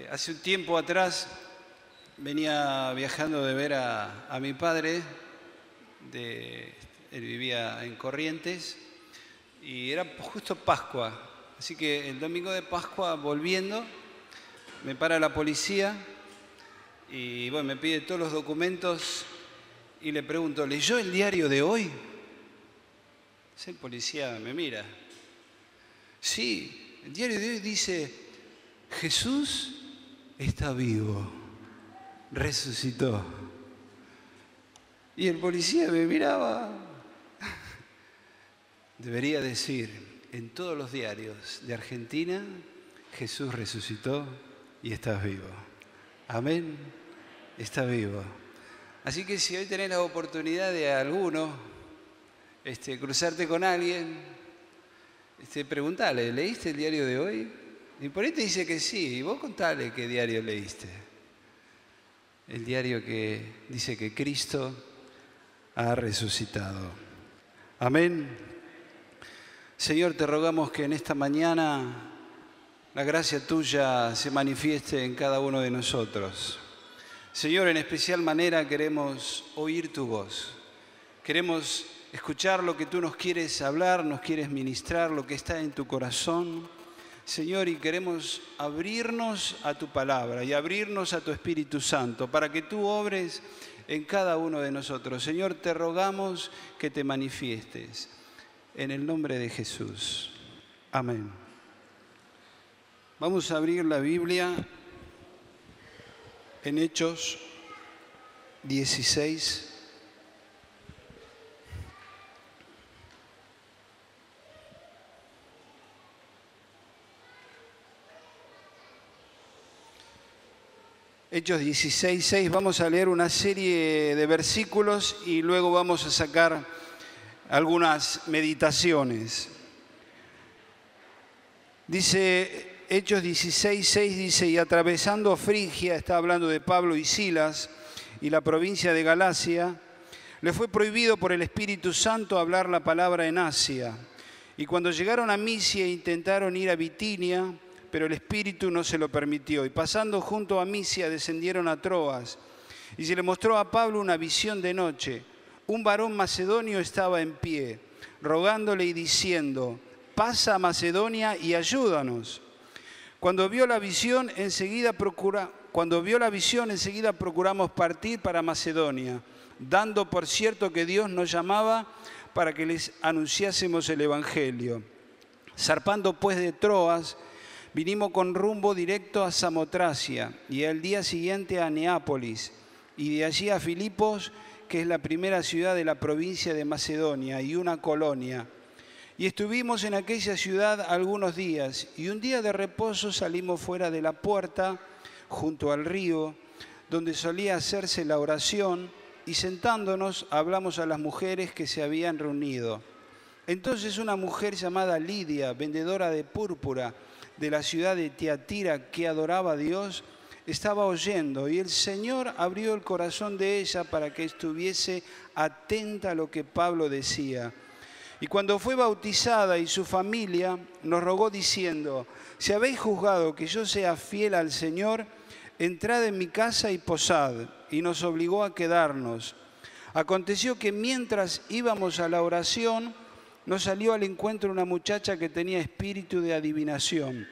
Hace un tiempo atrás venía viajando de ver a mi padre, él vivía en Corrientes y era justo Pascua, así que el domingo de Pascua volviendo me para la policía y bueno, me pide todos los documentos y le pregunto, ¿leyó el diario de hoy? El policía me mira. Sí, el diario de hoy dice, Jesús está vivo, resucitó. Y el policía me miraba. Debería decir, en todos los diarios de Argentina, Jesús resucitó y estás vivo. Amén, está vivo. Así que si hoy tenés la oportunidad de cruzarte con alguien, preguntale, ¿leíste el diario de hoy? Y por ahí te dice que sí, y vos contale qué diario leíste. El diario que dice que Cristo ha resucitado. Amén. Señor, te rogamos que en esta mañana la gracia tuya se manifieste en cada uno de nosotros. Señor, en especial manera queremos oír tu voz. Queremos escuchar lo que tú nos quieres hablar, nos quieres ministrar, lo que está en tu corazón. Señor, y queremos abrirnos a tu palabra y abrirnos a tu Espíritu Santo para que tú obres en cada uno de nosotros. Señor, te rogamos que te manifiestes. En el nombre de Jesús. Amén. Vamos a abrir la Biblia en Hechos 16. Hechos 16, 6, vamos a leer una serie de versículos y luego vamos a sacar algunas meditaciones. Dice, Hechos 16, 6 dice, y atravesando Frigia, está hablando de Pablo y Silas, y la provincia de Galacia, le fue prohibido por el Espíritu Santo hablar la palabra en Asia. Y cuando llegaron a Misia intentaron ir a Bitinia, pero el Espíritu no se lo permitió. Y pasando junto a Misia descendieron a Troas. Y se le mostró a Pablo una visión de noche. Un varón macedonio estaba en pie, rogándole y diciendo, pasa a Macedonia y ayúdanos. Cuando vio la visión, enseguida procuramos partir para Macedonia, dando por cierto que Dios nos llamaba para que les anunciásemos el Evangelio. Zarpando pues de Troas, vinimos con rumbo directo a Samotracia y al día siguiente a Neápolis y de allí a Filipos, que es la primera ciudad de la provincia de Macedonia y una colonia. Y estuvimos en aquella ciudad algunos días y un día de reposo salimos fuera de la puerta junto al río donde solía hacerse la oración y sentándonos hablamos a las mujeres que se habían reunido. Entonces una mujer llamada Lidia, vendedora de púrpura, de la ciudad de Tiatira, que adoraba a Dios, estaba oyendo y el Señor abrió el corazón de ella para que estuviese atenta a lo que Pablo decía. Y cuando fue bautizada y su familia nos rogó diciendo, si habéis juzgado que yo sea fiel al Señor, entrad en mi casa y posad. Y nos obligó a quedarnos. Aconteció que mientras íbamos a la oración, nos salió al encuentro una muchacha que tenía espíritu de adivinación,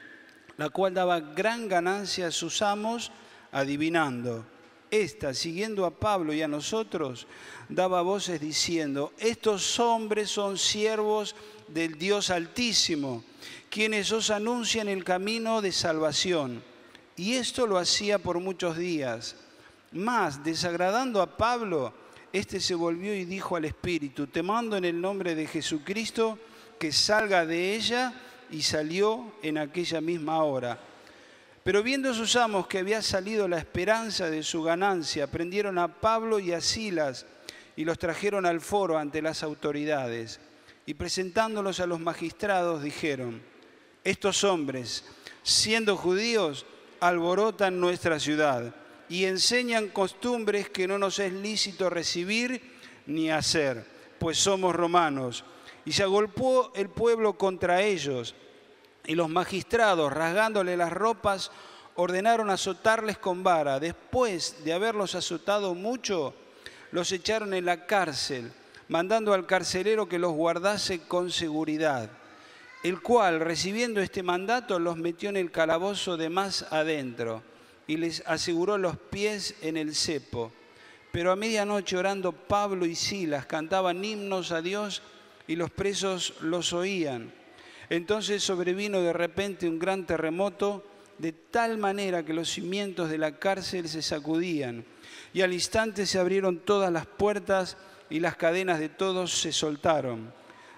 la cual daba gran ganancia a sus amos adivinando. Esta, siguiendo a Pablo y a nosotros, daba voces diciendo, estos hombres son siervos del Dios Altísimo, quienes os anuncian el camino de salvación. Y esto lo hacía por muchos días. Mas, desagradando a Pablo, este se volvió y dijo al espíritu, te mando en el nombre de Jesucristo que salga de ella, y salió en aquella misma hora. Pero viendo sus amos que había salido la esperanza de su ganancia, prendieron a Pablo y a Silas y los trajeron al foro ante las autoridades. Y presentándolos a los magistrados dijeron, estos hombres, siendo judíos, alborotan nuestra ciudad y enseñan costumbres que no nos es lícito recibir ni hacer, pues somos romanos. Y se agolpó el pueblo contra ellos, y los magistrados, rasgándole las ropas, ordenaron azotarles con vara. Después de haberlos azotado mucho, los echaron en la cárcel, mandando al carcelero que los guardase con seguridad, el cual, recibiendo este mandato, los metió en el calabozo de más adentro y les aseguró los pies en el cepo. Pero a medianoche, orando, Pablo y Silas cantaban himnos a Dios y los presos los oían. Entonces sobrevino de repente un gran terremoto, de tal manera que los cimientos de la cárcel se sacudían, y al instante se abrieron todas las puertas y las cadenas de todos se soltaron.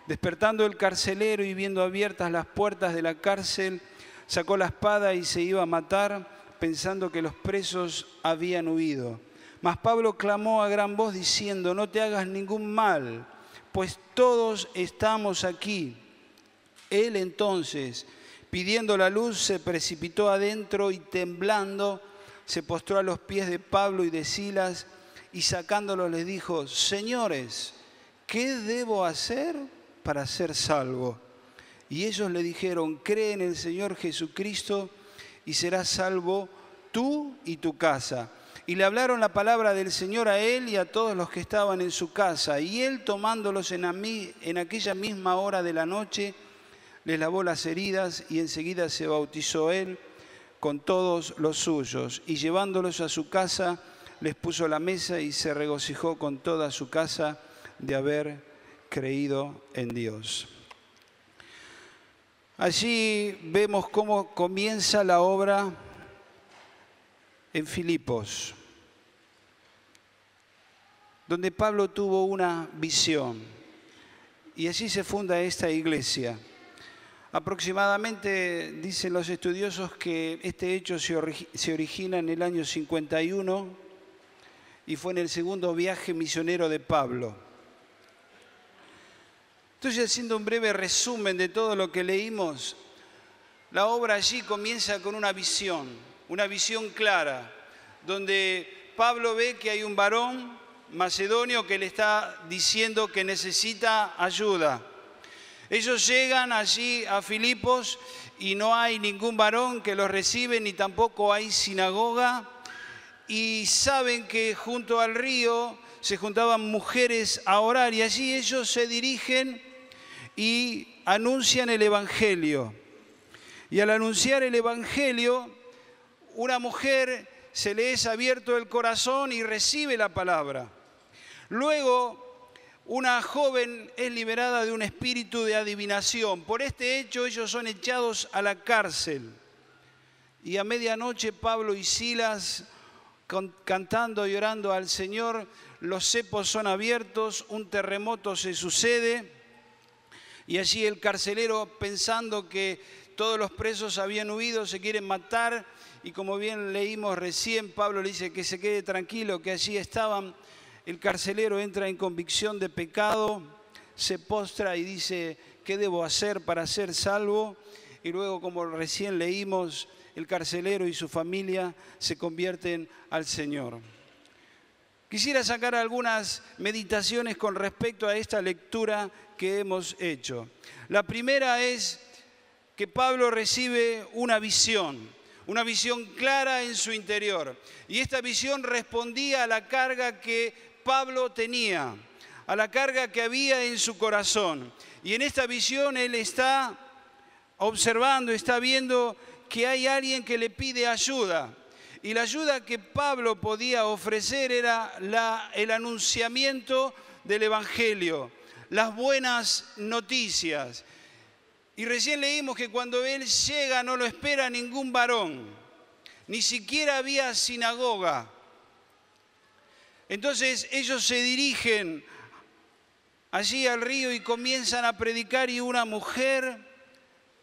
Despertando el carcelero y viendo abiertas las puertas de la cárcel, sacó la espada y se iba a matar, pensando que los presos habían huido. Mas Pablo clamó a gran voz diciendo: no te hagas ningún mal, pues todos estamos aquí. Él entonces, pidiendo la luz, se precipitó adentro y temblando, se postró a los pies de Pablo y de Silas y sacándolos les dijo: señores, ¿qué debo hacer para ser salvo? Y ellos le dijeron: cree en el Señor Jesucristo y serás salvo tú y tu casa. Y le hablaron la palabra del Señor a él y a todos los que estaban en su casa. Y él, tomándolos en aquella misma hora de la noche, les lavó las heridas y enseguida se bautizó él con todos los suyos. Y llevándolos a su casa, les puso la mesa y se regocijó con toda su casa de haber creído en Dios. Allí vemos cómo comienza la obra en Filipos, donde Pablo tuvo una visión y allí se funda esta iglesia. Aproximadamente dicen los estudiosos que este hecho se origina en el año 51 y fue en el segundo viaje misionero de Pablo. Entonces, haciendo un breve resumen de todo lo que leímos, la obra allí comienza con una visión clara, donde Pablo ve que hay un varón macedonio que le está diciendo que necesita ayuda. Ellos llegan allí a Filipos y no hay ningún varón que los recibe, ni tampoco hay sinagoga, y saben que junto al río se juntaban mujeres a orar, y allí ellos se dirigen y anuncian el Evangelio. Y al anunciar el Evangelio, una mujer se le es abierto el corazón y recibe la palabra. Luego, una joven es liberada de un espíritu de adivinación. Por este hecho, ellos son echados a la cárcel. Y a medianoche, Pablo y Silas, cantando y orando al Señor, los cepos son abiertos, un terremoto se sucede, y allí el carcelero, pensando que todos los presos habían huido, se quieren matar, y como bien leímos recién, Pablo le dice que se quede tranquilo, que allí estaban. El carcelero entra en convicción de pecado, se postra y dice: ¿qué debo hacer para ser salvo? Y luego, como recién leímos, el carcelero y su familia se convierten al Señor. Quisiera sacar algunas meditaciones con respecto a esta lectura que hemos hecho. La primera es que Pablo recibe una visión clara en su interior. Y esta visión respondía a la carga que Pablo tenía, a la carga que había en su corazón. Y en esta visión él está observando, está viendo que hay alguien que le pide ayuda. Y la ayuda que Pablo podía ofrecer era el anunciamiento del Evangelio, las buenas noticias. Y recién leímos que cuando él llega no lo espera ningún varón, ni siquiera había sinagoga. Entonces ellos se dirigen allí al río y comienzan a predicar, y una mujer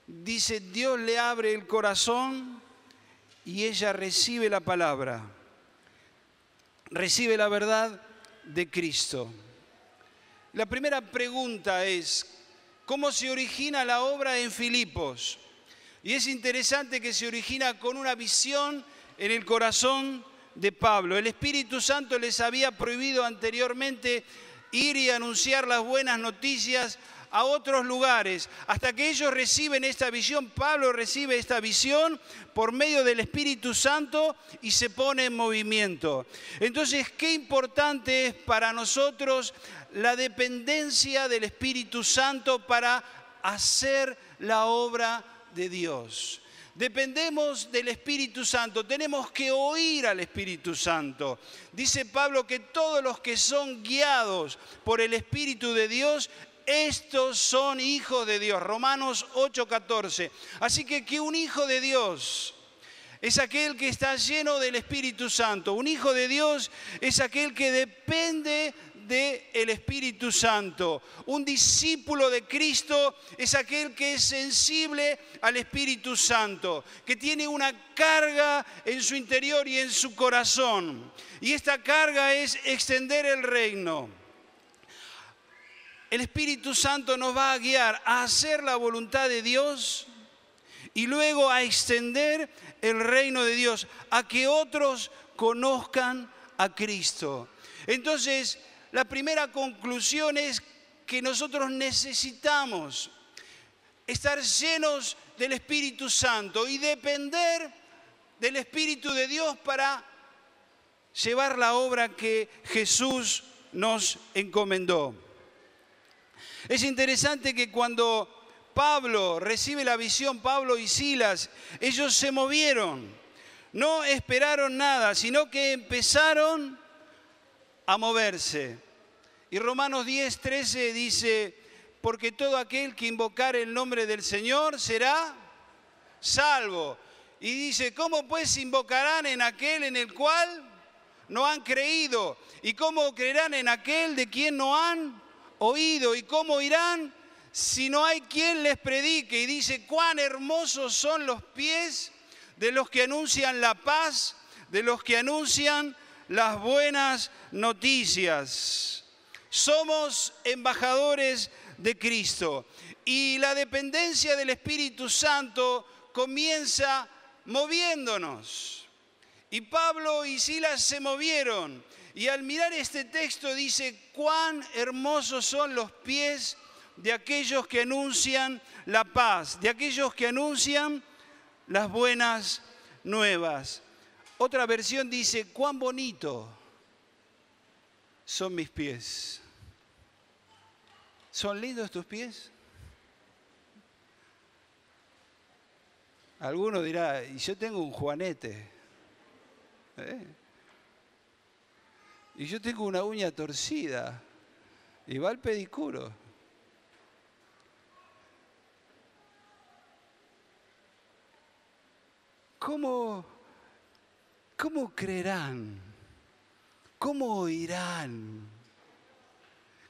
dice: Dios le abre el corazón y ella recibe la palabra, recibe la verdad de Cristo. La primera pregunta es: ¿cómo se origina la obra en Filipos? Y es interesante que se origina con una visión en el corazón de Pablo. El Espíritu Santo les había prohibido anteriormente ir y anunciar las buenas noticias a otros lugares, hasta que ellos reciben esta visión. Pablo recibe esta visión por medio del Espíritu Santo y se pone en movimiento. Entonces, qué importante es para nosotros la dependencia del Espíritu Santo para hacer la obra de Dios. Dependemos del Espíritu Santo, tenemos que oír al Espíritu Santo. Dice Pablo que todos los que son guiados por el Espíritu de Dios, estos son hijos de Dios. Romanos 8:14. Así que un hijo de Dios es aquel que está lleno del Espíritu Santo. Un hijo de Dios es aquel que depende del Espíritu Santo. Un discípulo de Cristo es aquel que es sensible al Espíritu Santo, que tiene una carga en su interior y en su corazón. Y esta carga es extender el reino. El Espíritu Santo nos va a guiar a hacer la voluntad de Dios y luego a extender el reino de Dios, a que otros conozcan a Cristo. Entonces, la primera conclusión es que nosotros necesitamos estar llenos del Espíritu Santo y depender del Espíritu de Dios para llevar la obra que Jesús nos encomendó. Es interesante que cuando Pablo recibe la visión, Pablo y Silas, ellos se movieron, no esperaron nada, sino que empezaron a moverse. Y Romanos 10:13 dice, porque todo aquel que invocare el nombre del Señor será salvo. Y dice, ¿cómo pues invocarán en aquel en el cual no han creído? ¿Y cómo creerán en aquel de quien no han oído? ¿Y cómo irán si no hay quien les predique? Y dice, cuán hermosos son los pies de los que anuncian la paz, de los que anuncian las buenas noticias. Somos embajadores de Cristo y la dependencia del Espíritu Santo comienza moviéndonos. Y Pablo y Silas se movieron y al mirar este texto dice, cuán hermosos son los pies de aquellos que anuncian la paz, de aquellos que anuncian las buenas nuevas. Otra versión dice, cuán bonito son mis pies. ¿Son lindos tus pies? Alguno dirá, y yo tengo un juanete. Y yo tengo una uña torcida. Y va al pedicuro. ¿Cómo creerán? ¿Cómo oirán?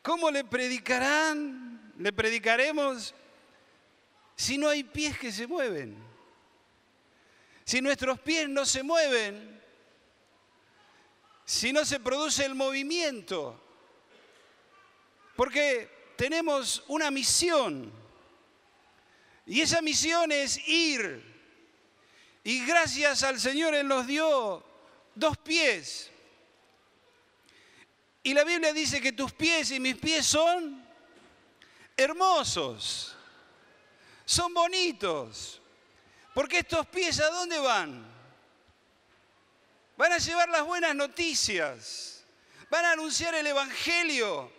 ¿Cómo le predicarán? ¿Le predicaremos si no hay pies que se mueven? Si nuestros pies no se mueven, si no se produce el movimiento. Porque tenemos una misión. Y esa misión es ir. Y gracias al Señor Él nos dio 2 pies. Y la Biblia dice que tus pies y mis pies son hermosos, son bonitos. Porque estos pies, ¿a dónde van? Van a llevar las buenas noticias, van a anunciar el Evangelio,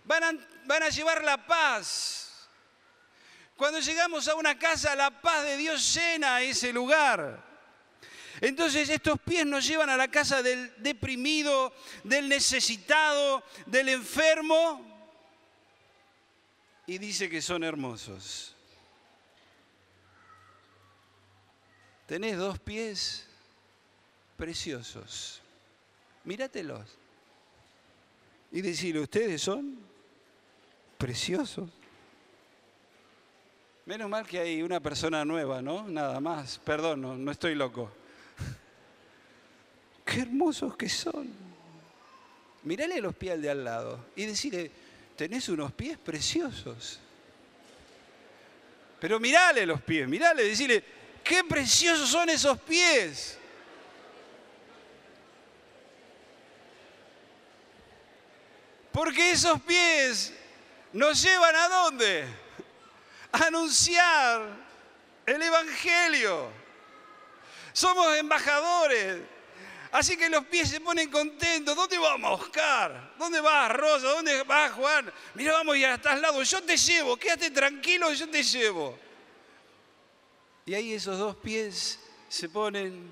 van a llevar la paz. Cuando llegamos a una casa, la paz de Dios llena ese lugar. Entonces estos pies nos llevan a la casa del deprimido, del necesitado, del enfermo. Y dice que son hermosos. Tenés 2 pies preciosos. Míratelos. Y decirle, ustedes son preciosos. Menos mal que hay una persona nueva, ¿no? Nada más. Perdón, no estoy loco. Qué hermosos que son. Mírale los pies al de al lado y decirle, tenés unos pies preciosos. Pero mírale los pies, mírale, decirle, qué preciosos son esos pies. Porque esos pies ¿Nos llevan a dónde? A anunciar el Evangelio. Somos embajadores. Así que los pies se ponen contentos. ¿Dónde vamos, Oscar? ¿Dónde vas, Rosa? ¿Dónde vas, Juan? Mira, vamos a ir hasta al lado. Yo te llevo. Quédate tranquilo, yo te llevo. Y ahí esos dos pies se ponen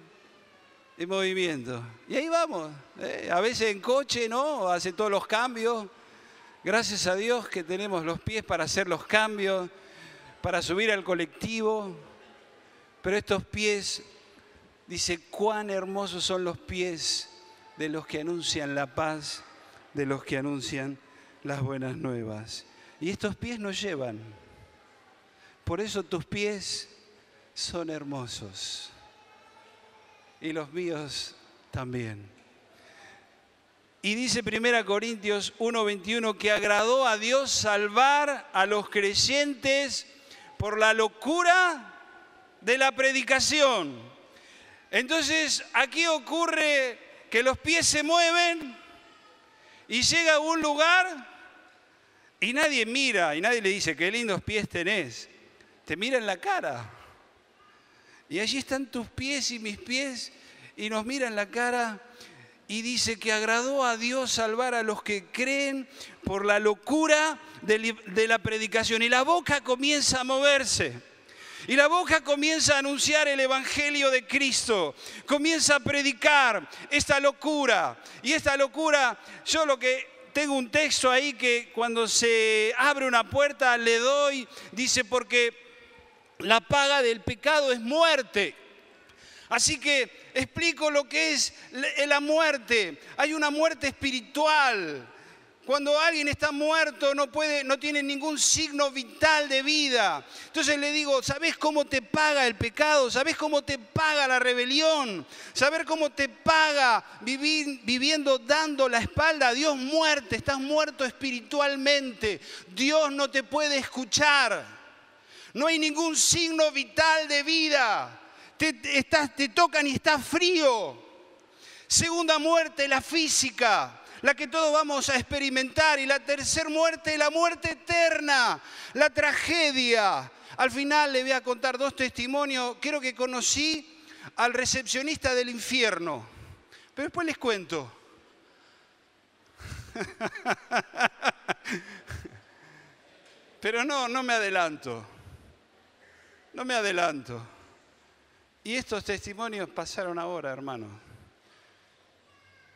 en movimiento. Y ahí vamos. A veces en coche, ¿no? Hace todos los cambios. Gracias a Dios que tenemos los pies para hacer los cambios, para subir al colectivo. Pero estos pies, dice, cuán hermosos son los pies de los que anuncian la paz, de los que anuncian las buenas nuevas. Y estos pies nos llevan. Por eso tus pies son hermosos. Y los míos también. Y dice 1 Corintios 1:21 que agradó a Dios salvar a los creyentes por la locura de la predicación. Entonces, aquí ocurre que los pies se mueven y llega a un lugar y nadie mira, y nadie le dice, qué lindos pies tenés. Te mira en la cara. Y allí están tus pies y mis pies y nos mira en la cara y dice que agradó a Dios salvar a los que creen por la locura de la predicación. Y la boca comienza a moverse. Y la boca comienza a anunciar el Evangelio de Cristo, comienza a predicar esta locura. Y esta locura, yo lo que tengo un texto ahí que cuando se abre una puerta le doy, dice, porque la paga del pecado es muerte. Así que explico lo que es la muerte. Hay una muerte espiritual. Cuando alguien está muerto no tiene ningún signo vital de vida. Entonces le digo, ¿sabés cómo te paga el pecado? ¿Sabés cómo te paga la rebelión? ¿Sabés cómo te paga viviendo dando la espalda a Dios? Muerte, estás muerto espiritualmente. Dios no te puede escuchar. No hay ningún signo vital de vida. Te tocan y estás frío. Segunda muerte, la física. La que todos vamos a experimentar. Y la tercera muerte, la muerte eterna, la tragedia. Al final le voy a contar dos testimonios. Creo que conocí al recepcionista del infierno. Pero después les cuento. Pero no me adelanto. No me adelanto. Y estos testimonios pasaron ahora, hermano.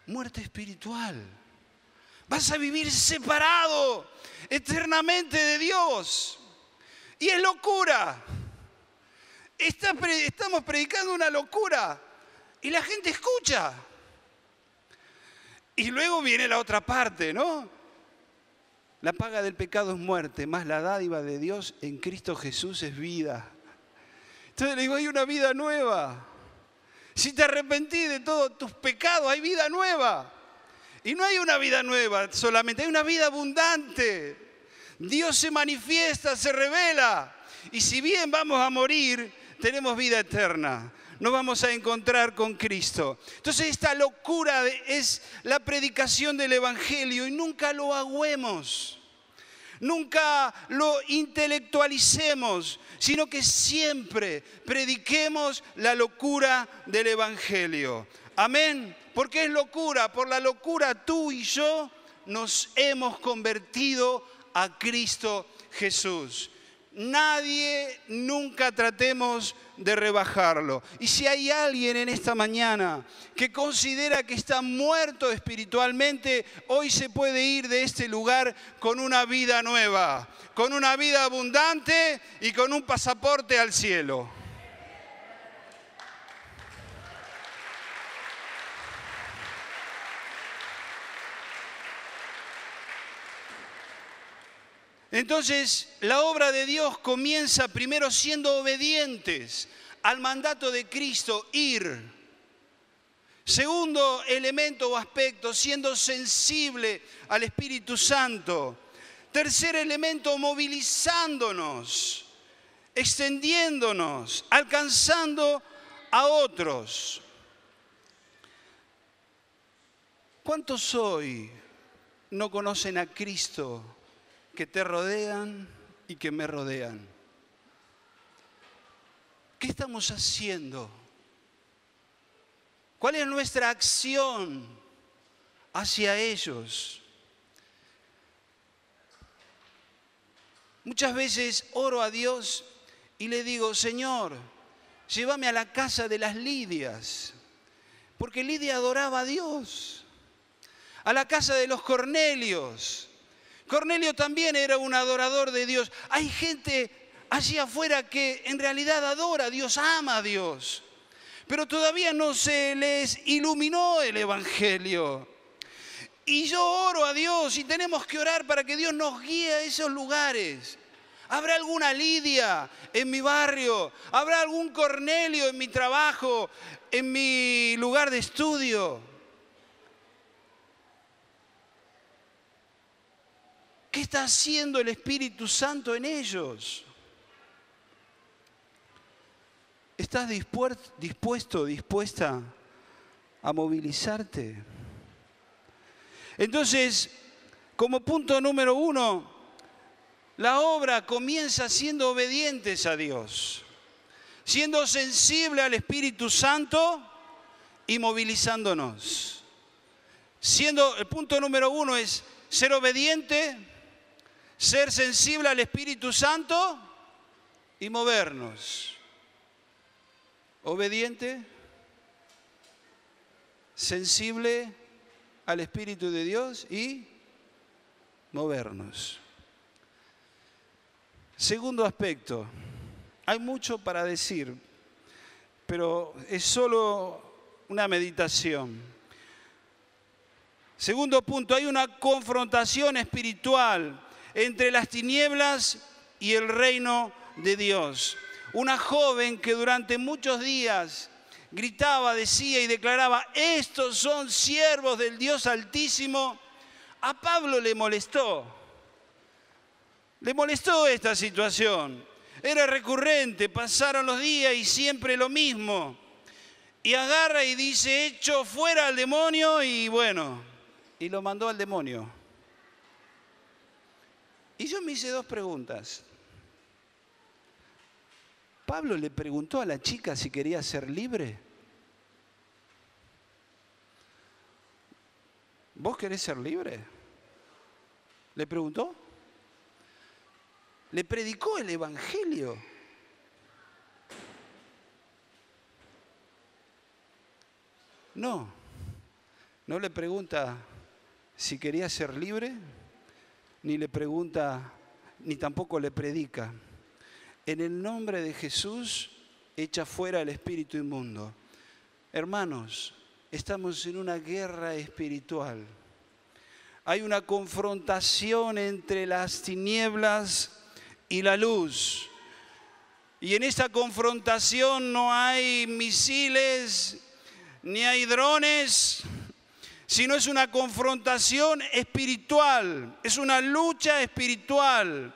Muerte espiritual. Vas a vivir separado eternamente de Dios. Y es locura. Estamos predicando una locura. Y la gente escucha. Y luego viene la otra parte, ¿no? La paga del pecado es muerte, más la dádiva de Dios en Cristo Jesús es vida. Entonces le digo, hay una vida nueva. Si te arrepentís de todos tus pecados, hay vida nueva. Y no hay una vida nueva solamente, hay una vida abundante. Dios se manifiesta, se revela. Y si bien vamos a morir, tenemos vida eterna. Nos vamos a encontrar con Cristo. Entonces esta locura es la predicación del Evangelio y nunca lo agüemos. Nunca lo intelectualicemos, sino que siempre prediquemos la locura del Evangelio. Amén. ¿Por qué es locura? Por la locura tú y yo nos hemos convertido a Cristo Jesús. Nadie, nunca tratemos de rebajarlo. Y si hay alguien en esta mañana que considera que está muerto espiritualmente, hoy se puede ir de este lugar con una vida nueva, con una vida abundante y con un pasaporte al cielo. Entonces, la obra de Dios comienza primero siendo obedientes al mandato de Cristo, ir. Segundo elemento o aspecto, siendo sensible al Espíritu Santo. Tercer elemento, movilizándonos, extendiéndonos, alcanzando a otros. ¿Cuántos hoy no conocen a Cristo que te rodean y que me rodean. ¿Qué estamos haciendo? ¿Cuál es nuestra acción hacia ellos? Muchas veces oro a Dios y le digo, Señor, llévame a la casa de las Lidias, porque Lidia adoraba a Dios. A la casa de los Cornelios. Cornelio también era un adorador de Dios. Hay gente allí afuera que en realidad adora a Dios, ama a Dios, pero todavía no se les iluminó el Evangelio. Y yo oro a Dios y tenemos que orar para que Dios nos guíe a esos lugares. ¿Habrá alguna Lidia en mi barrio? ¿Habrá algún Cornelio en mi trabajo, en mi lugar de estudio? ¿Qué está haciendo el Espíritu Santo en ellos? ¿Estás dispuesto, dispuesta a movilizarte? Entonces, como punto número 1, la obra comienza siendo obedientes a Dios, siendo sensible al Espíritu Santo y movilizándonos. El punto número 1 es ser obediente, ser sensible al Espíritu Santo y movernos. Obediente, sensible al Espíritu de Dios y movernos. Segundo aspecto, hay mucho para decir, pero es solo una meditación. Segundo punto, hay una confrontación espiritual entre las tinieblas y el reino de Dios. Una joven que durante muchos días gritaba, decía y declaraba, estos son siervos del Dios Altísimo, a Pablo le molestó. Le molestó esta situación. Era recurrente, pasaron los días y siempre lo mismo. Y agarra y dice, echo fuera al demonio y bueno, y lo mandó al demonio. Y yo me hice 2 preguntas. ¿Pablo le preguntó a la chica si quería ser libre? ¿Vos querés ser libre? ¿Le preguntó? ¿Le predicó el Evangelio? No, no le pregunta si quería ser libre, ni le pregunta, ni tampoco le predica. En el nombre de Jesús, echa fuera el espíritu inmundo. Hermanos, estamos en una guerra espiritual. Hay una confrontación entre las tinieblas y la luz. Y en esta confrontación no hay misiles, ni hay drones, sino es una confrontación espiritual, es una lucha espiritual.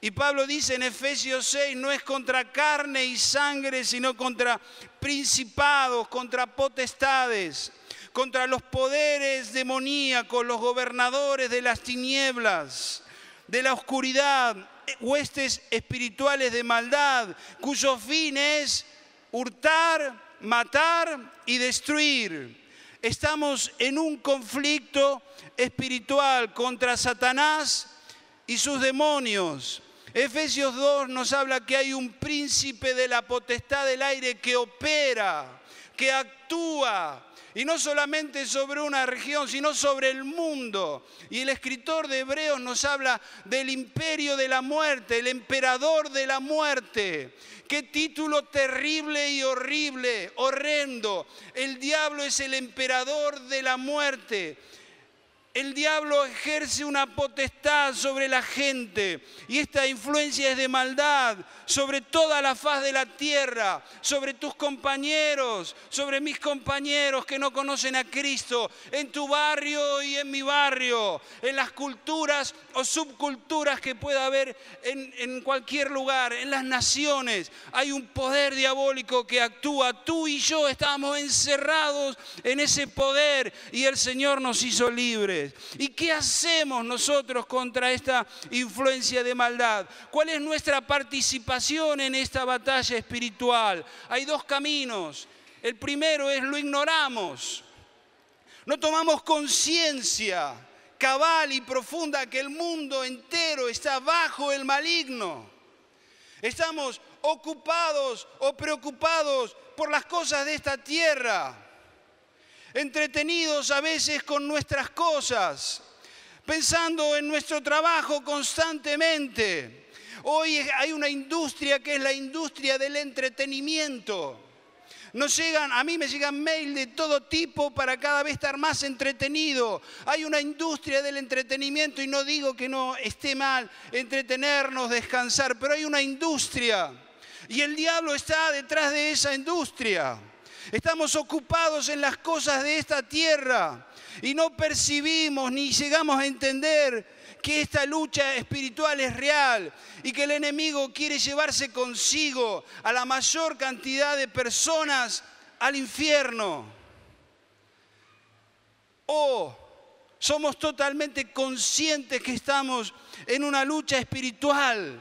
Y Pablo dice en Efesios 6, no es contra carne y sangre, sino contra principados, contra potestades, contra los poderes demoníacos, los gobernadores de las tinieblas, de la oscuridad, huestes espirituales de maldad, cuyo fin es hurtar, matar y destruir. Estamos en un conflicto espiritual contra Satanás y sus demonios. Efesios 2 nos habla que hay un príncipe de la potestad del aire que opera, que actúa, y no solamente sobre una región, sino sobre el mundo. Y el escritor de Hebreos nos habla del imperio de la muerte, el emperador de la muerte. Qué título terrible y horrible, horrendo. El diablo es el emperador de la muerte. El diablo ejerce una potestad sobre la gente y esta influencia es de maldad sobre toda la faz de la tierra, sobre tus compañeros, sobre mis compañeros que no conocen a Cristo, en tu barrio y en mi barrio, en las culturas o subculturas que pueda haber en cualquier lugar, en las naciones. Hay un poder diabólico que actúa. Tú y yo estamos encerrados en ese poder y el Señor nos hizo libres. débiles. ¿Y qué hacemos nosotros contra esta influencia de maldad? ¿Cuál es nuestra participación en esta batalla espiritual? Hay dos caminos. El primero es lo ignoramos. No tomamos conciencia cabal y profunda que el mundo entero está bajo el maligno. Estamos ocupados o preocupados por las cosas de esta tierra, entretenidos a veces con nuestras cosas, pensando en nuestro trabajo constantemente. Hoy hay una industria que es la industria del entretenimiento. A mí me llegan mails de todo tipo para cada vez estar más entretenido. Hay una industria del entretenimiento y no digo que no esté mal entretenernos, descansar, pero hay una industria y el diablo está detrás de esa industria. Estamos ocupados en las cosas de esta tierra y no percibimos ni llegamos a entender que esta lucha espiritual es real y que el enemigo quiere llevarse consigo a la mayor cantidad de personas al infierno. O somos totalmente conscientes que estamos en una lucha espiritual.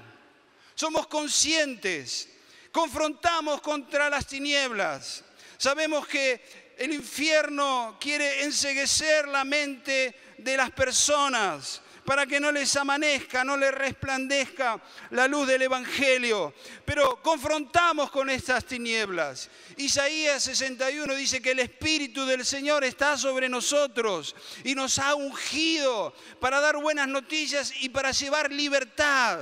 Somos conscientes, confrontamos contra las tinieblas. Sabemos que el infierno quiere enceguecer la mente de las personas para que no les amanezca, no les resplandezca la luz del Evangelio. Pero confrontamos con estas tinieblas. Isaías 61 dice que el Espíritu del Señor está sobre nosotros y nos ha ungido para dar buenas noticias y para llevar libertad.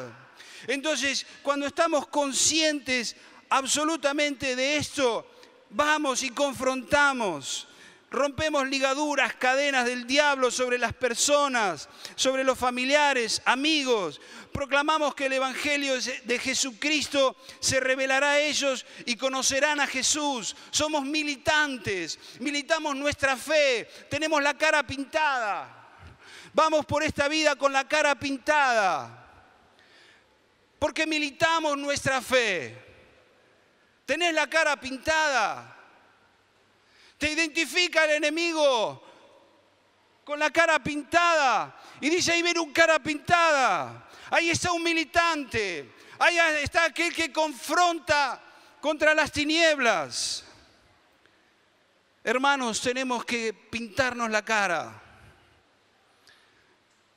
Entonces, cuando estamos conscientes absolutamente de esto, vamos y confrontamos. Rompemos ligaduras, cadenas del diablo sobre las personas, sobre los familiares, amigos. Proclamamos que el Evangelio de Jesucristo se revelará a ellos y conocerán a Jesús. Somos militantes, militamos nuestra fe, tenemos la cara pintada. Vamos por esta vida con la cara pintada, porque militamos nuestra fe. ¿Tenés la cara pintada? Te identifica el enemigo con la cara pintada y dice: ahí viene un cara pintada, ahí está un militante, ahí está aquel que confronta contra las tinieblas. Hermanos, tenemos que pintarnos la cara,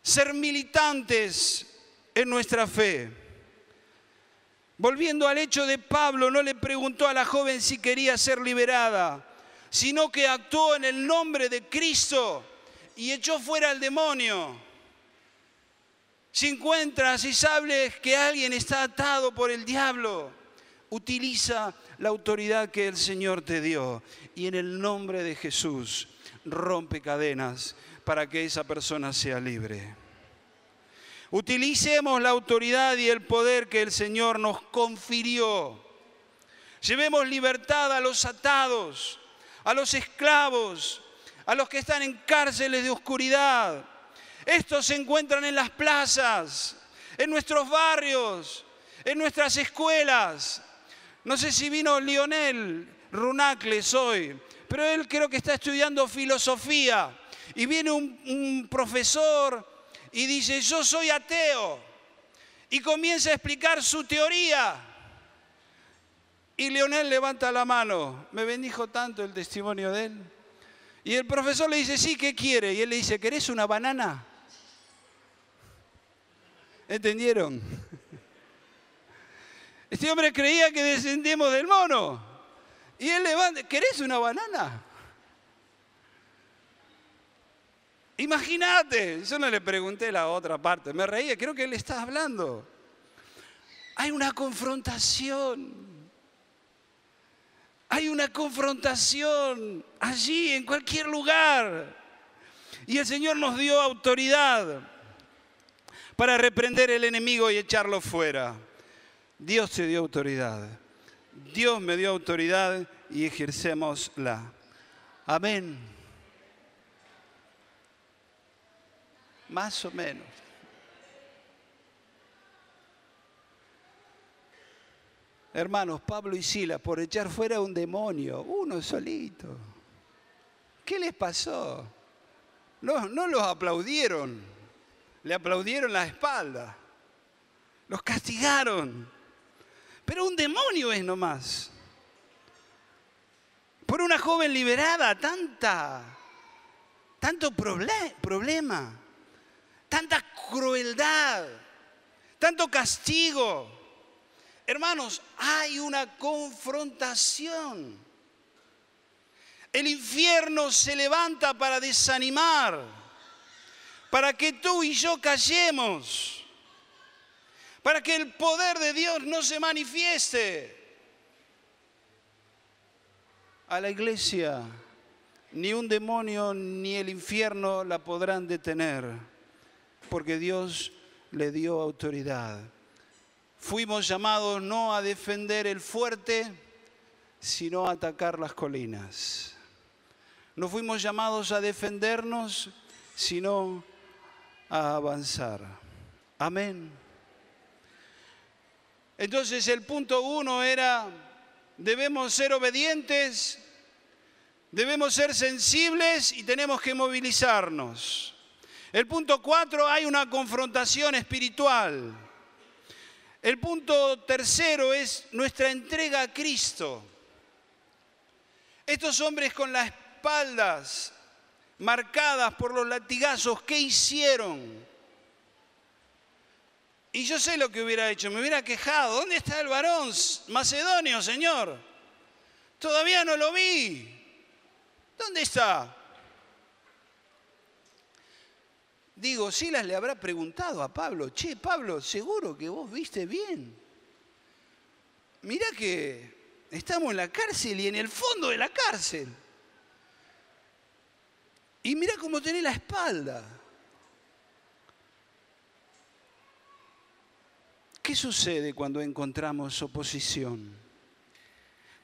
ser militantes en nuestra fe. Volviendo al hecho de Pablo, no le preguntó a la joven si quería ser liberada, sino que actuó en el nombre de Cristo y echó fuera al demonio. Si encuentras y sabes que alguien está atado por el diablo, utiliza la autoridad que el Señor te dio y en el nombre de Jesús rompe cadenas para que esa persona sea libre. Utilicemos la autoridad y el poder que el Señor nos confirió. Llevemos libertad a los atados, a los esclavos, a los que están en cárceles de oscuridad. Estos se encuentran en las plazas, en nuestros barrios, en nuestras escuelas. No sé si vino Lionel Runacles hoy, pero él creo que está estudiando filosofía. Y viene un profesor y dice: yo soy ateo. Y comienza a explicar su teoría. Y Leonel levanta la mano. Me bendijo tanto el testimonio de él. Y el profesor le dice: sí, ¿qué quiere? Y él le dice: ¿querés una banana? ¿Entendieron? Este hombre creía que descendemos del mono. Y él levanta: ¿querés una banana? Imagínate. Yo no le pregunté la otra parte. Me reía, creo que él estaba hablando. Hay una confrontación. Hay una confrontación allí, en cualquier lugar. Y el Señor nos dio autoridad para reprender el enemigo y echarlo fuera. Dios te dio autoridad. Dios me dio autoridad y ejercémosla. Amén. Más o menos. Hermanos, Pablo y Silas, por echar fuera un demonio, uno solito. ¿Qué les pasó? no los aplaudieron, le aplaudieron la espalda, los castigaron. Pero un demonio es nomás. Por una joven liberada, tanto problema, tanta crueldad, tanto castigo. Hermanos, hay una confrontación. El infierno se levanta para desanimar, para que tú y yo callemos, para que el poder de Dios no se manifieste. A la iglesia ni un demonio ni el infierno la podrán detener, porque Dios le dio autoridad. Fuimos llamados no a defender el fuerte, sino a atacar las colinas. No fuimos llamados a defendernos, sino a avanzar. Amén. Entonces el punto 1 era: debemos ser obedientes, debemos ser sensibles y tenemos que movilizarnos. El punto 4, hay una confrontación espiritual. El punto 3 es nuestra entrega a Cristo. Estos hombres con las espaldas marcadas por los latigazos, ¿qué hicieron? Y yo sé lo que hubiera hecho, me hubiera quejado. ¿Dónde está el varón macedonio, Señor? Todavía no lo vi. ¿Dónde está? Digo, Silas le habrá preguntado a Pablo: che, Pablo, ¿seguro que vos viste bien? Mirá que estamos en la cárcel y en el fondo de la cárcel. Y mirá cómo tenés la espalda. ¿Qué sucede cuando encontramos oposición?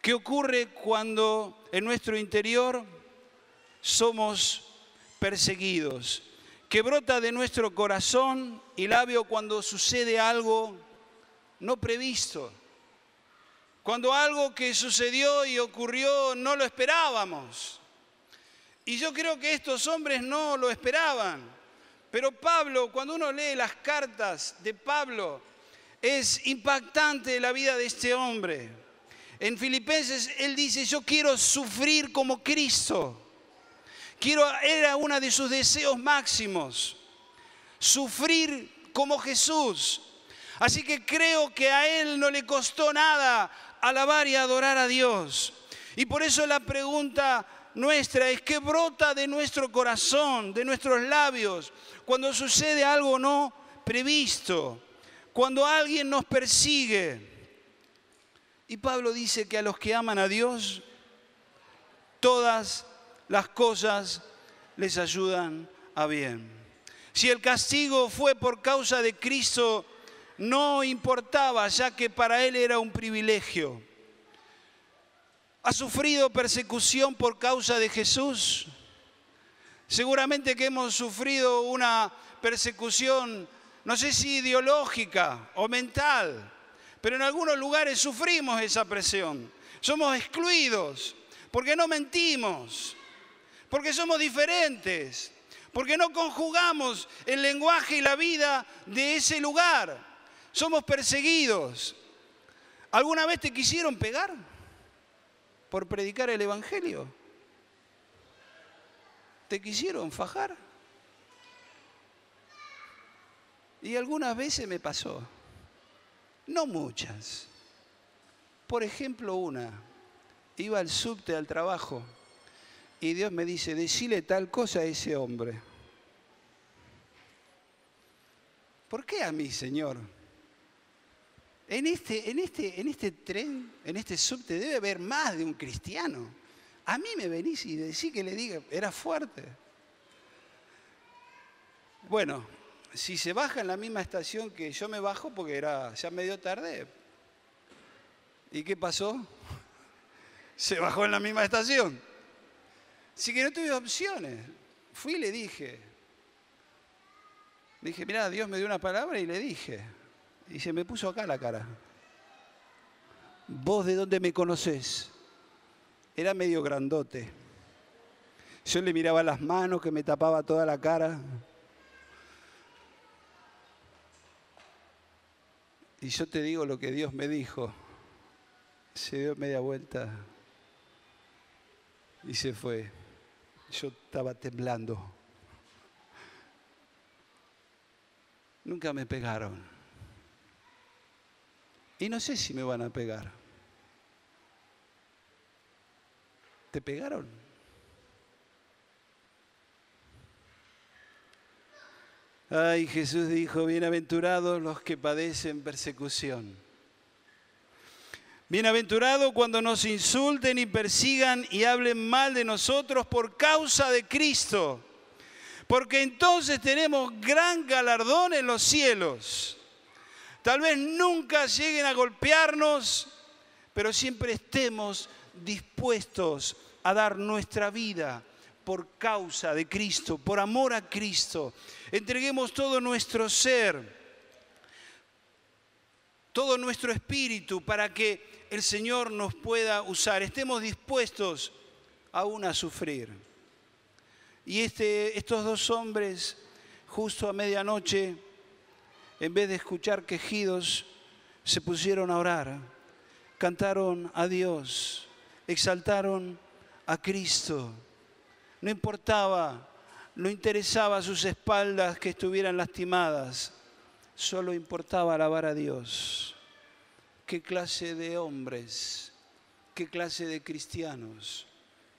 ¿Qué ocurre cuando en nuestro interior somos perseguidos? ¿Qué brota de nuestro corazón y labio cuando sucede algo no previsto? Cuando algo que sucedió y ocurrió no lo esperábamos. Y yo creo que estos hombres no lo esperaban. Pero Pablo, cuando uno lee las cartas de Pablo, es impactante la vida de este hombre. En Filipenses él dice: yo quiero sufrir como Cristo. Era uno de sus deseos máximos, sufrir como Jesús. Así que creo que a él no le costó nada alabar y adorar a Dios. Y por eso la pregunta nuestra es: ¿qué brota de nuestro corazón, de nuestros labios, cuando sucede algo no previsto? Cuando alguien nos persigue. Y Pablo dice que a los que aman a Dios, todas las cosas les ayudan a bien. Si el castigo fue por causa de Cristo, no importaba, ya que para él era un privilegio. ¿Ha sufrido persecución por causa de Jesús? Seguramente que hemos sufrido una persecución, no sé si ideológica o mental, pero en algunos lugares sufrimos esa presión. Somos excluidos porque no mentimos, porque somos diferentes, porque no conjugamos el lenguaje y la vida de ese lugar. Somos perseguidos. ¿Alguna vez te quisieron pegar por predicar el evangelio? ¿Te quisieron fajar? Y algunas veces me pasó. No muchas. Por ejemplo, una. Iba al subte al trabajo y Dios me dice: decile tal cosa a ese hombre. ¿Por qué a mí, Señor? En este tren, en este subte, debe haber más de un cristiano. A mí me venís y decís que le diga, era fuerte. Bueno, si se baja en la misma estación que yo me bajo, porque era ya medio tarde. ¿Y qué pasó? Se bajó en la misma estación. Así que no tuve opciones. Fui y le dije. Dije, mirá, Dios me dio una palabra y le dije. Y se me puso acá la cara. ¿Vos de dónde me conocés? Era medio grandote. Yo le miraba las manos que me tapaba toda la cara. Y yo te digo lo que Dios me dijo. Se dio media vuelta y se fue. Yo estaba temblando. Nunca me pegaron. Y no sé si me van a pegar. ¿Te pegaron? Ay, Jesús dijo, bienaventurados los que padecen persecución. Bienaventurado cuando nos insulten y persigan y hablen mal de nosotros por causa de Cristo, porque entonces tenemos gran galardón en los cielos. Tal vez nunca lleguen a golpearnos, pero siempre estemos dispuestos a dar nuestra vida por causa de Cristo, por amor a Cristo. Entreguemos todo nuestro ser, todo nuestro espíritu para que el Señor nos pueda usar. Estemos dispuestos aún a sufrir. Y estos dos hombres, justo a medianoche, en vez de escuchar quejidos, se pusieron a orar, cantaron a Dios, exaltaron a Cristo. No importaba, no interesaba a sus espaldas que estuvieran lastimadas, solo importaba alabar a Dios. ¿Qué clase de hombres, qué clase de cristianos,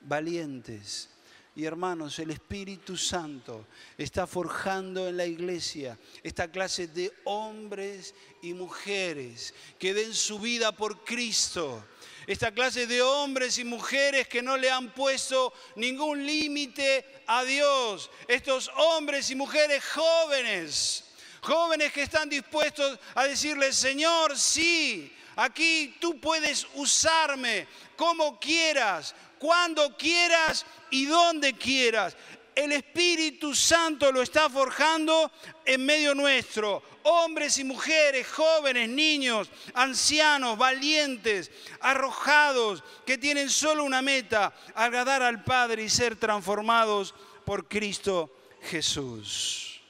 valientes? Y hermanos, el Espíritu Santo está forjando en la iglesia esta clase de hombres y mujeres que den su vida por Cristo. Esta clase de hombres y mujeres que no le han puesto ningún límite a Dios. Estos hombres y mujeres jóvenes que están dispuestos a decirle, Señor, sí, aquí tú puedes usarme como quieras, cuando quieras y donde quieras. El Espíritu Santo lo está forjando en medio nuestro. Hombres y mujeres, jóvenes, niños, ancianos, valientes, arrojados, que tienen solo una meta, agradar al Padre y ser transformados por Cristo Jesús.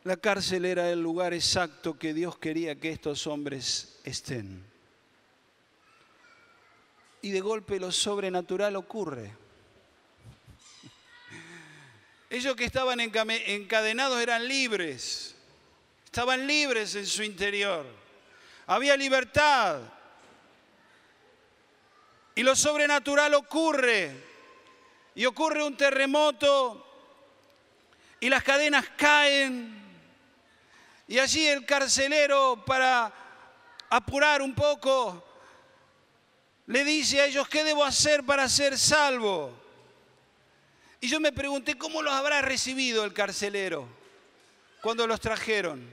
La cárcel era el lugar exacto que Dios quería que estos hombres estén. Y de golpe lo sobrenatural ocurre. Ellos que estaban encadenados eran libres. Estaban libres en su interior. Había libertad. Y lo sobrenatural ocurre. Y ocurre un terremoto. Y las cadenas caen. Y allí el carcelero, para apurar un poco, le dice a ellos, ¿qué debo hacer para ser salvo? Y yo me pregunté, ¿cómo los habrá recibido el carcelero cuando los trajeron?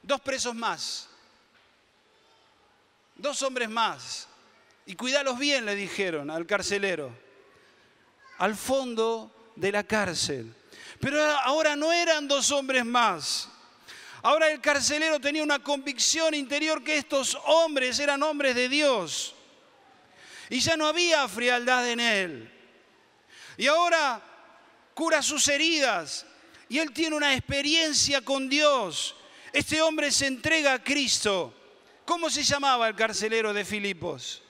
2 presos más, 2 hombres más. Y cuídalos bien, le dijeron al carcelero, al fondo de la cárcel. Pero ahora no eran 2 hombres más. Ahora el carcelero tenía una convicción interior que estos hombres eran hombres de Dios. Y ya no había frialdad en él. Y ahora cura sus heridas. Y él tiene una experiencia con Dios. Este hombre se entrega a Cristo. ¿Cómo se llamaba el carcelero de Filipos?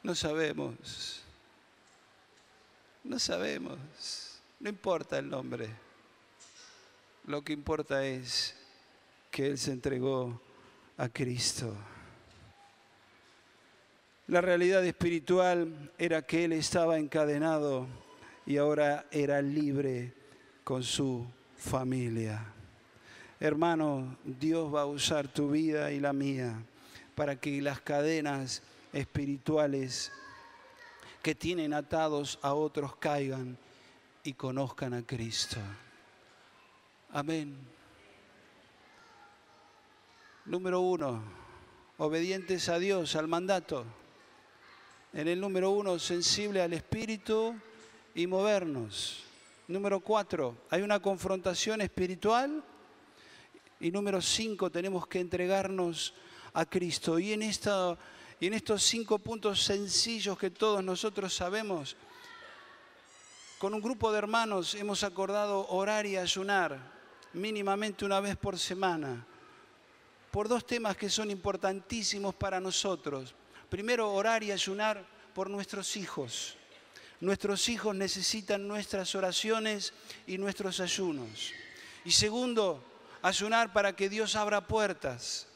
No sabemos. No sabemos. No importa el nombre. Lo que importa es que él se entregó a Cristo. La realidad espiritual era que él estaba encadenado y ahora era libre con su familia. Hermano, Dios va a usar tu vida y la mía para que las cadenas espirituales que tienen atados a otros caigan y conozcan a Cristo. Amén. Número 1, obedientes a Dios, al mandato. En el número 1, sensible al Espíritu y movernos. Número 4, hay una confrontación espiritual Y número 5, tenemos que entregarnos a Cristo. Y en estos 5 puntos sencillos que todos nosotros sabemos, con un grupo de hermanos hemos acordado orar y ayunar mínimamente una vez por semana por 2 temas que son importantísimos para nosotros. Primero, orar y ayunar por nuestros hijos. Nuestros hijos necesitan nuestras oraciones y nuestros ayunos. Y segundo, ayunar para que Dios abra puertas.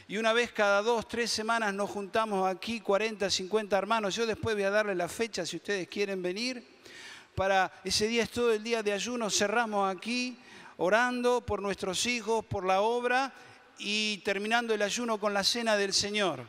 Y una vez cada 2, 3 semanas nos juntamos aquí, 40, 50 hermanos. Yo después voy a darle la fecha si ustedes quieren venir. Para ese día es todo el día de ayuno. Cerramos aquí orando por nuestros hijos, por la obra y terminando el ayuno con la cena del Señor.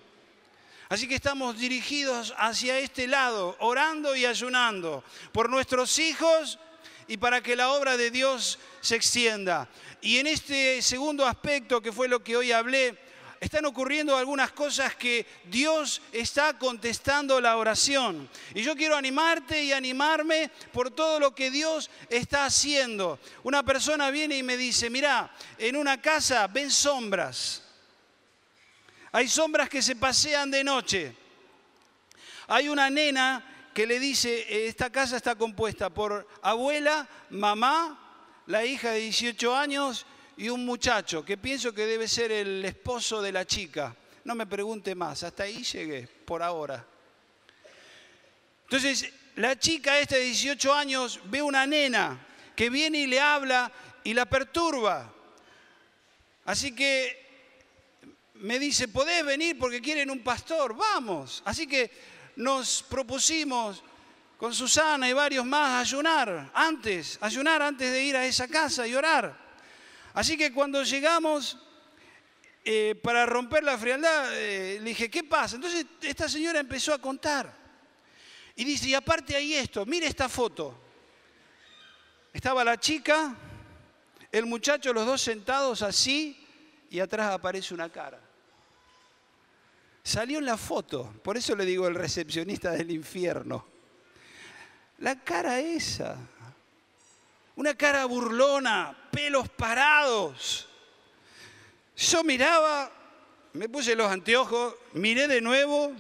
Así que estamos dirigidos hacia este lado, orando y ayunando por nuestros hijos y para que la obra de Dios se extienda. Y en este segundo aspecto, que fue lo que hoy hablé, están ocurriendo algunas cosas que Dios está contestando la oración. Y yo quiero animarte y animarme por todo lo que Dios está haciendo. Una persona viene y me dice, mirá, en una casa ven sombras. Hay sombras que se pasean de noche. Hay una nena que le dice, esta casa está compuesta por abuela, mamá, la hija de 18 años y un muchacho que pienso que debe ser el esposo de la chica. No me pregunte más, hasta ahí llegué, por ahora. Entonces, la chica esta de 18 años ve una nena que viene y le habla y la perturba. Así que me dice, ¿podés venir porque quieren un pastor? Vamos. Así que nos propusimos con Susana y varios más ayunar antes de ir a esa casa y orar. Así que cuando llegamos, para romper la frialdad, le dije, ¿qué pasa? Entonces esta señora empezó a contar. Y dice, y aparte hay esto, mire esta foto. Estaba la chica, el muchacho, los dos sentados así, y atrás aparece una cara. Salió en la foto, por eso le digo el recepcionista del infierno. La cara esa. Una cara burlona, pelos parados. Yo miraba, me puse los anteojos, miré de nuevo.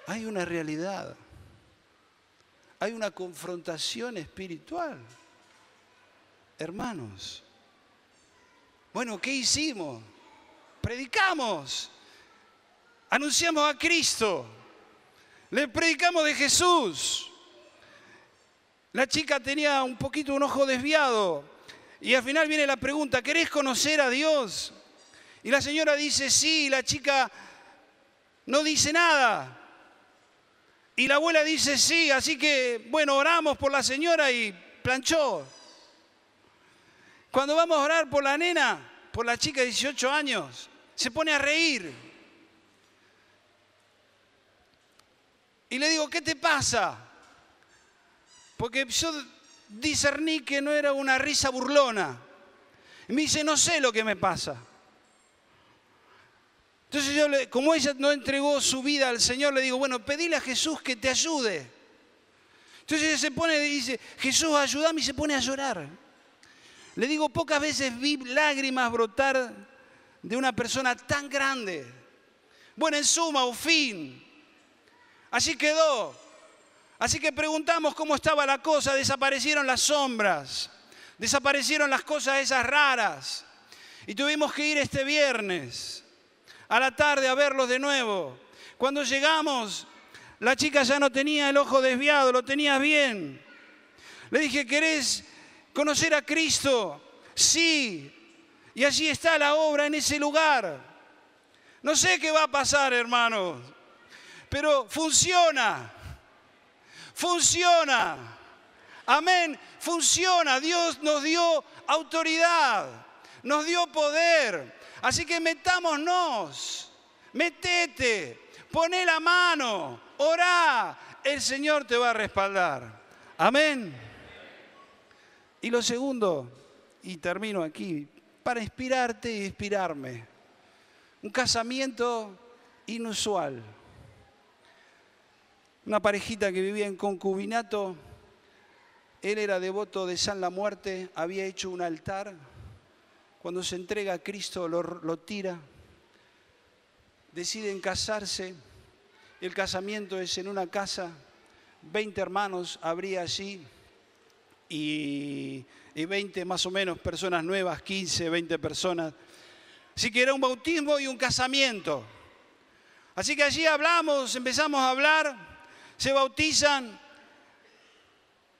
Hay una realidad. Hay una confrontación espiritual. Hermanos. Bueno, ¿qué hicimos? Predicamos. Anunciamos a Cristo. Le predicamos de Jesús. La chica tenía un ojo desviado y al final viene la pregunta, ¿querés conocer a Dios? Y la señora dice sí, y la chica no dice nada. Y la abuela dice sí, así que bueno, oramos por la señora y planchó. Cuando vamos a orar por la nena, por la chica de 18 años, se pone a reír. Y le digo, ¿qué te pasa? Porque yo discerní que no era una risa burlona. Y me dice, no sé lo que me pasa. Entonces como ella no entregó su vida al Señor, le digo, bueno, pedile a Jesús que te ayude. Entonces ella se pone y dice, Jesús, ayúdame, y se pone a llorar. Le digo, pocas veces vi lágrimas brotar de una persona tan grande. Bueno, en suma o fin, así quedó. Así que preguntamos cómo estaba la cosa, desaparecieron las sombras, desaparecieron las cosas esas raras. Y tuvimos que ir este viernes a la tarde a verlos de nuevo. Cuando llegamos, la chica ya no tenía el ojo desviado, lo tenía bien. Le dije, ¿querés conocer a Cristo? Sí. Y allí está la obra en ese lugar. No sé qué va a pasar, hermanos, pero funciona. Funciona. Amén. Funciona. Dios nos dio autoridad. Nos dio poder. Así que metámonos. Metete. Poné la mano. Orá. El Señor te va a respaldar. Amén. Y lo segundo, y termino aquí, para inspirarte e inspirarme. Un casamiento inusual. Una parejita que vivía en concubinato Él era devoto de San La Muerte, había hecho un altar. Cuando se entrega a Cristo lo tira. Deciden casarse. El casamiento es en una casa. 20 hermanos habría allí. Y 20 más o menos personas nuevas, 15, 20 personas. Así que era un bautismo y un casamiento. Así que allí empezamos a hablar, se bautizan.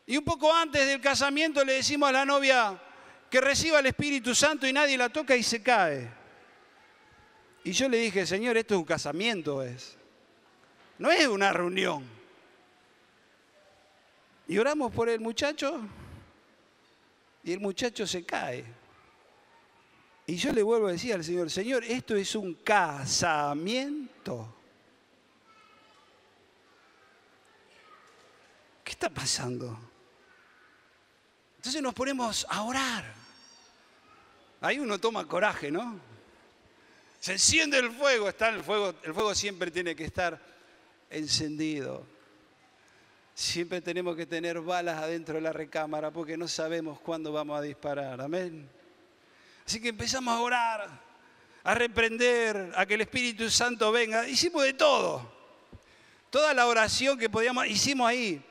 Y un poco antes del casamiento le decimos a la novia que reciba el Espíritu Santo y nadie la toca y se cae. Y yo le dije, Señor, esto es un casamiento, no es una reunión. Y oramos por el muchacho y el muchacho se cae. Y yo le vuelvo a decir al Señor, Señor, esto es un casamiento. ¿Qué está pasando? Entonces nos ponemos a orar. Ahí uno toma coraje, ¿no? Se enciende el fuego, el fuego siempre tiene que estar encendido. Siempre tenemos que tener balas adentro de la recámara porque no sabemos cuándo vamos a disparar. Amén. Así que empezamos a orar, a reprender, a que el Espíritu Santo venga. Hicimos de todo. Toda la oración que podíamos, hicimos ahí.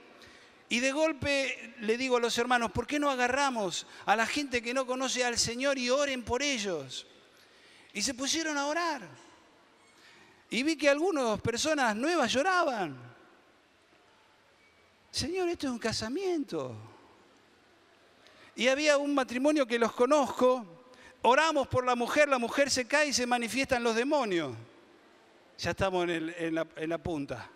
Y de golpe le digo a los hermanos, ¿por qué no agarramos a la gente que no conoce al Señor y oren por ellos? Y se pusieron a orar. Y vi que algunas personas nuevas lloraban. Señor, esto es un casamiento. Y había un matrimonio que los conozco. Oramos por la mujer se cae y se manifiestan los demonios. Ya estamos en la punta.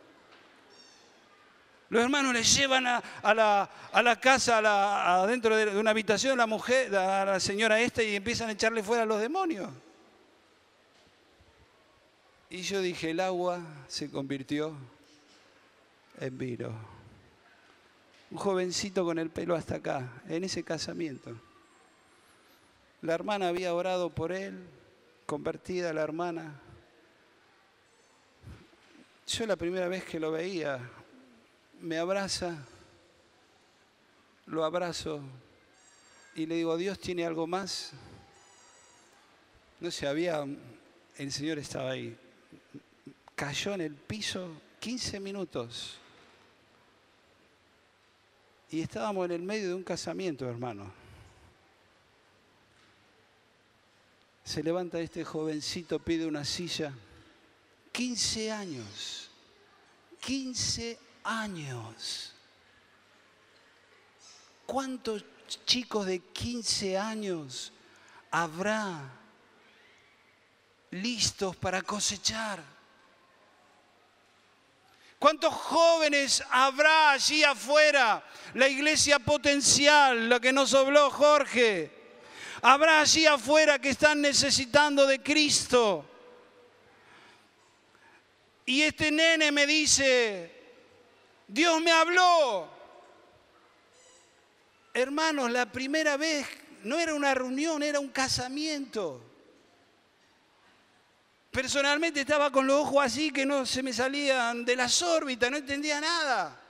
Los hermanos les llevan a la casa, adentro de una habitación, a la señora esta y empiezan a echarle fuera a los demonios. Y yo dije, el agua se convirtió en vino. Un jovencito con el pelo hasta acá, en ese casamiento. La hermana había orado por él, convertida la hermana. Yo la primera vez que lo veía, me abraza, lo abrazo y le digo, ¿Dios tiene algo más? No sé, el Señor estaba ahí. Cayó en el piso 15 minutos. Y estábamos en el medio de un casamiento, hermano. Se levanta este jovencito, pide una silla. 15 años. 15 años. ¿Cuántos chicos de 15 años habrá listos para cosechar? ¿Cuántos jóvenes habrá allí afuera? La iglesia potencial, la que nos habló Jorge. Habrá allí afuera que están necesitando de Cristo. Y este nene me dice, Dios me habló. Hermanos, la primera vez no era una reunión, era un casamiento. Personalmente estaba con los ojos así que no se me salían de las órbitas, no entendía nada.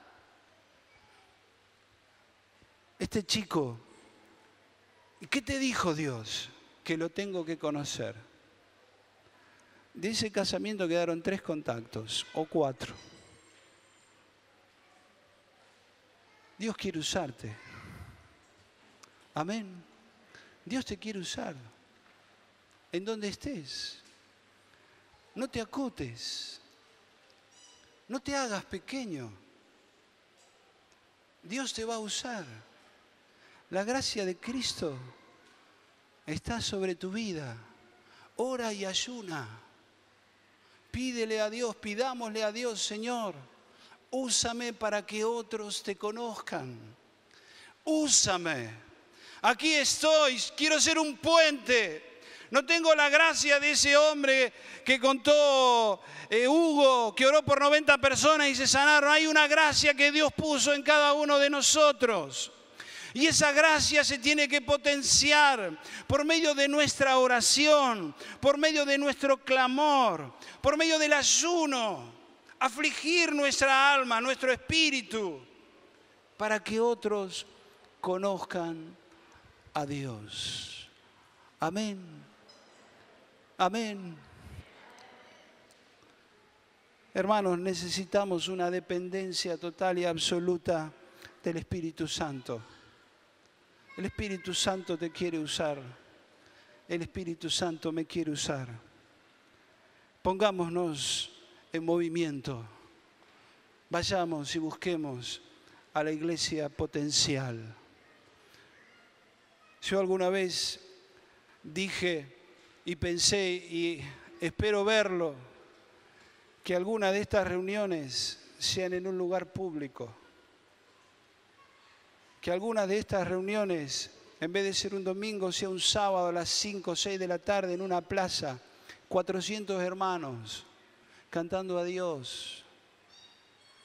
Este chico, ¿qué te dijo Dios? Que lo tengo que conocer. De ese casamiento quedaron 3 contactos o 4. Dios quiere usarte. Amén. Dios te quiere usar. En donde estés. No te acotes. No te hagas pequeño. Dios te va a usar. La gracia de Cristo está sobre tu vida. Ora y ayuna. Pídele a Dios, pidámosle a Dios, Señor, úsame para que otros te conozcan. Úsame. Aquí estoy, quiero ser un puente. No tengo la gracia de ese hombre que contó Hugo, que oró por 90 personas y se sanaron. Hay una gracia que Dios puso en cada uno de nosotros. Y esa gracia se tiene que potenciar por medio de nuestra oración, por medio de nuestro clamor, por medio del ayuno, afligir nuestra alma, nuestro espíritu, para que otros conozcan a Dios. Amén. Amén. Hermanos, necesitamos una dependencia total y absoluta del Espíritu Santo. El Espíritu Santo te quiere usar. El Espíritu Santo me quiere usar. Pongámonos en movimiento. Vayamos y busquemos a la iglesia potencial. Yo alguna vez dije y pensé, y espero verlo, que alguna de estas reuniones sean en un lugar público. Que algunas de estas reuniones, en vez de ser un domingo, sea un sábado a las 5 o 6 de la tarde en una plaza, 400 hermanos cantando a Dios,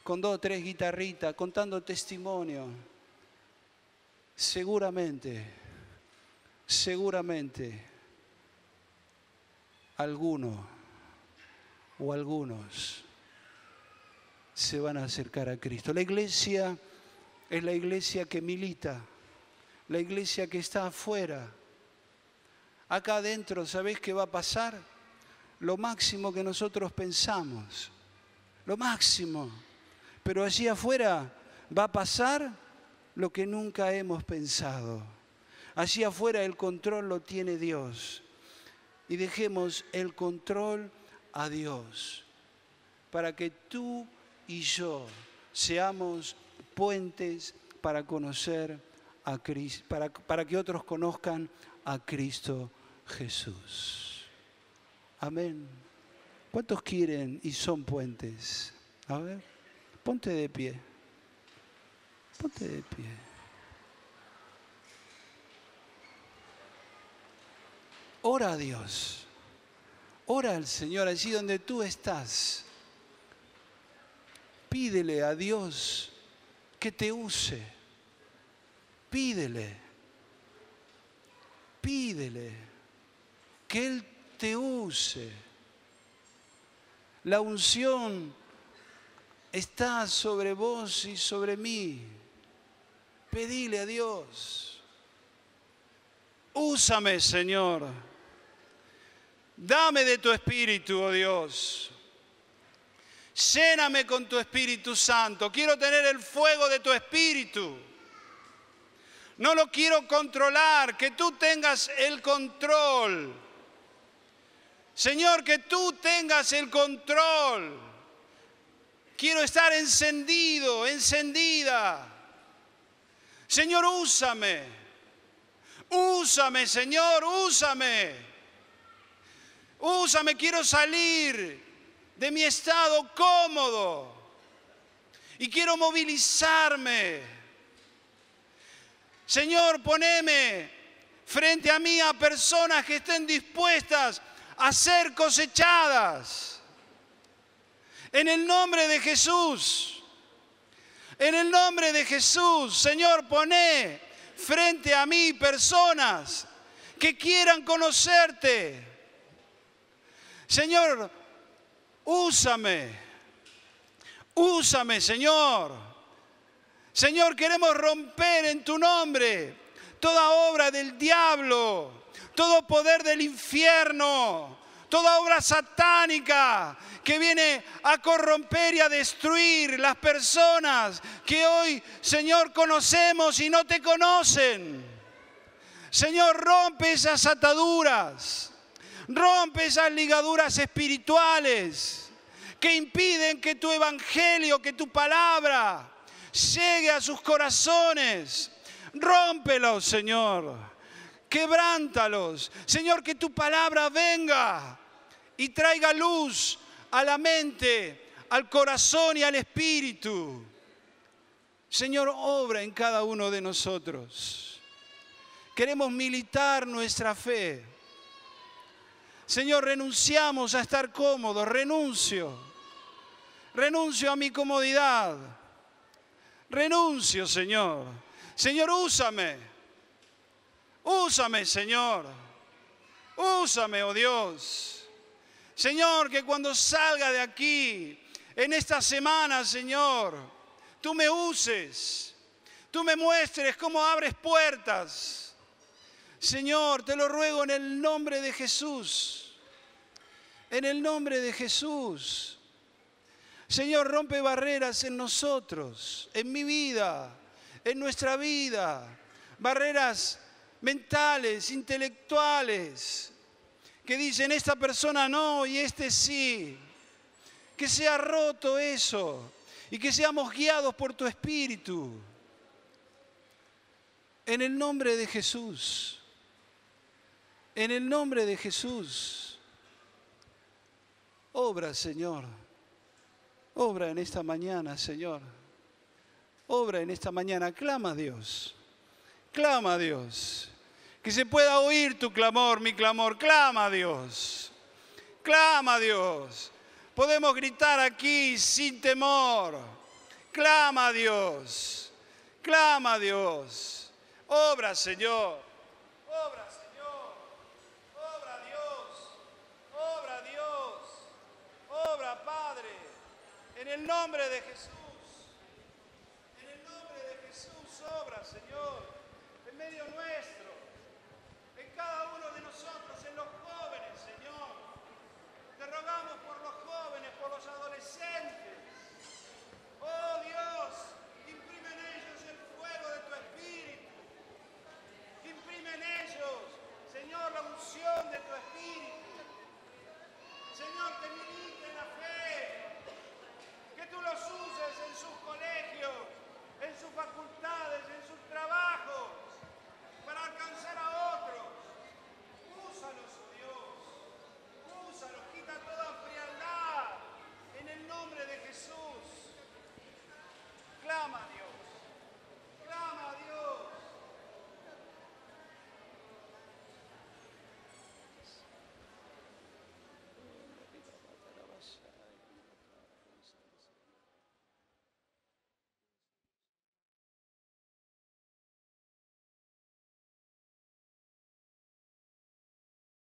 con 2 o 3 guitarritas, contando testimonio. Seguramente, alguno o algunos se van a acercar a Cristo. La iglesia es la iglesia que milita, la iglesia que está afuera. Acá adentro, ¿sabés qué va a pasar? Lo máximo que nosotros pensamos, lo máximo. Pero allí afuera va a pasar lo que nunca hemos pensado. Allí afuera el control lo tiene Dios. Y dejemos el control a Dios, para que tú y yo seamos puentes para conocer a Cristo, para que otros conozcan a Cristo Jesús. Amén. ¿Cuántos quieren y son puentes? A ver, ponte de pie. Ponte de pie. Ora a Dios. Ora al Señor allí donde tú estás. Pídele a Dios que te use. Pídele. Pídele que Él te use. La unción está sobre vos y sobre mí. Pedile a Dios. Úsame, Señor. Dame de tu Espíritu, oh Dios. Lléname con tu Espíritu Santo. Quiero tener el fuego de tu Espíritu. No lo quiero controlar, que tú tengas el control. Señor, que tú tengas el control. Quiero estar encendido, encendida. Señor, úsame. Úsame, Señor, úsame. Úsame, quiero salir de mi estado cómodo y quiero movilizarme. Señor, poneme frente a mí a personas que estén dispuestas a ser cosechadas. En el nombre de Jesús, en el nombre de Jesús, Señor, poné frente a mí personas que quieran conocerte. Señor, úsame, úsame, Señor. Señor, queremos romper en tu nombre toda obra del diablo, todo poder del infierno, toda obra satánica que viene a corromper y a destruir las personas que hoy, Señor, conocemos y no te conocen. Señor, rompe esas ataduras. Rompe esas ligaduras espirituales que impiden que tu evangelio, que tu palabra llegue a sus corazones. Rómpelos, Señor. Quebrántalos. Señor, que tu palabra venga y traiga luz a la mente, al corazón y al espíritu. Señor, obra en cada uno de nosotros. Queremos militar nuestra fe. Señor, renunciamos a estar cómodos, renuncio a mi comodidad, renuncio, Señor. Señor, úsame, Señor, úsame, oh Dios. Señor, que cuando salga de aquí, en esta semana, Señor, tú me uses tú me muestres cómo abres puertas. Señor, te lo ruego en el nombre de Jesús. En el nombre de Jesús. Señor, rompe barreras en nosotros, en mi vida, en nuestra vida. Barreras mentales, intelectuales, que dicen esta persona no y este sí. Que sea roto eso y que seamos guiados por tu Espíritu. En el nombre de Jesús. En el nombre de Jesús. Obra, Señor. Obra en esta mañana, Señor. Obra en esta mañana. Clama a Dios. Clama a Dios. Que se pueda oír tu clamor, mi clamor. Clama a Dios. Clama a Dios. Podemos gritar aquí sin temor. Clama a Dios. Clama a Dios. Obra, Señor. Obra, Señor. Obra, Dios. Obra, Dios. Obra, Padre. En el nombre de Jesús. En el nombre de Jesús, obra, Señor. En medio nuestro. En cada uno de nosotros, en los jóvenes, Señor. Te rogamos por los jóvenes, por los adolescentes. Oh Dios.